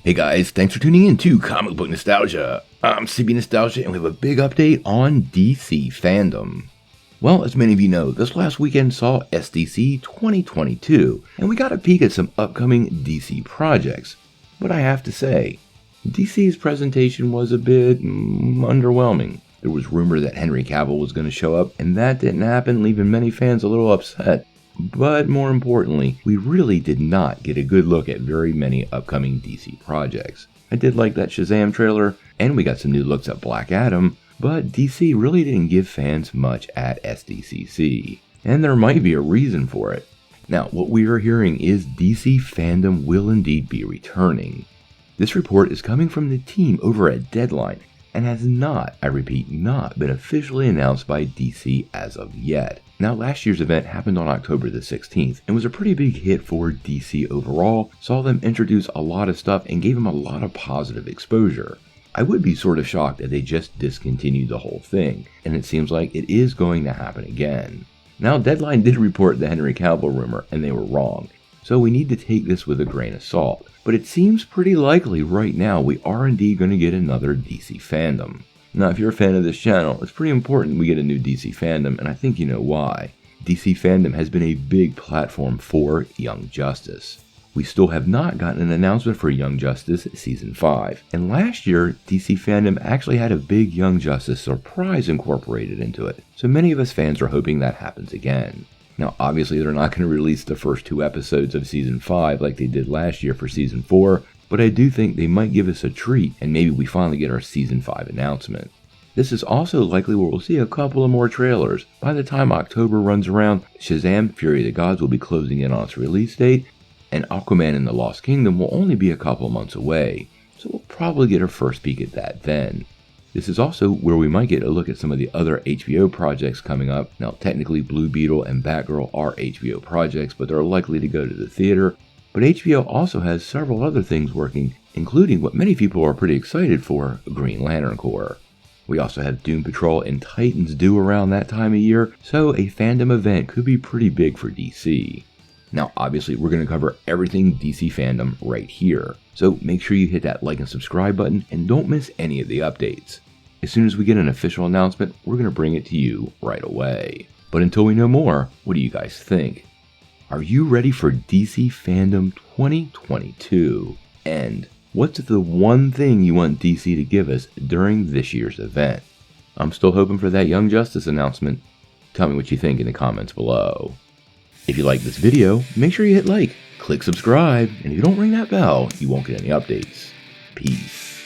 Hey guys, thanks for tuning in to Comic Book Nostalgia. I'm CB Nostalgia and we have a big update on DC Fandome. Well, as many of you know, this last weekend saw SDC 2022, and we got a peek at some upcoming DC projects. But I have to say, DC's presentation was a bit underwhelming. There was rumor that Henry Cavill was going to show up, and that didn't happen, leaving many fans a little upset. But more importantly, we really did not get a good look at very many upcoming DC projects. I did like that Shazam trailer, and we got some new looks at Black Adam, but DC really didn't give fans much at SDCC. And there might be a reason for it. Now, what we are hearing is DC Fandome will indeed be returning. This report is coming from the team over at Deadline, and has not, I repeat, not been officially announced by DC as of yet. Now, last year's event happened on October the 16th and was a pretty big hit for DC overall, saw them introduce a lot of stuff and gave them a lot of positive exposure. I would be sort of shocked if they just discontinued the whole thing, and it seems like it is going to happen again. Now, Deadline did report the Henry Cavill rumor, and they were wrong, so we need to take this with a grain of salt. But it seems pretty likely right now we are indeed going to get another DC Fandome. Now, if you're a fan of this channel, it's pretty important we get a new DC Fandome, and I think you know why. DC Fandome has been a big platform for Young Justice. We still have not gotten an announcement for Young Justice Season 5, and last year, DC Fandome actually had a big Young Justice surprise incorporated into it, so many of us fans are hoping that happens again. Now, obviously, they're not going to release the first 2 episodes of Season 5 like they did last year for Season 4, but I do think they might give us a treat and maybe we finally get our Season 5 announcement. This is also likely where we'll see a couple of more trailers. By the time October runs around, Shazam! Fury of the Gods will be closing in on its release date, and Aquaman and the Lost Kingdom will only be a couple months away, so we'll probably get our first peek at that then. This is also where we might get a look at some of the other HBO projects coming up. Now, technically Blue Beetle and Batgirl are HBO projects, but they're likely to go to the theater. But HBO also has several other things working, including what many people are pretty excited for, Green Lantern Corps. We also have Doom Patrol and Titans due around that time of year, so a fandom event could be pretty big for DC. Now, obviously, we're going to cover everything DC Fandome right here, so make sure you hit that like and subscribe button and don't miss any of the updates. As soon as we get an official announcement, we're going to bring it to you right away. But until we know more, what do you guys think? Are you ready for DC Fandome 2022? And what's the one thing you want DC to give us during this year's event? I'm still hoping for that Young Justice announcement. Tell me what you think in the comments below. If you like this video, make sure you hit like, click subscribe, and if you don't ring that bell, you won't get any updates. Peace.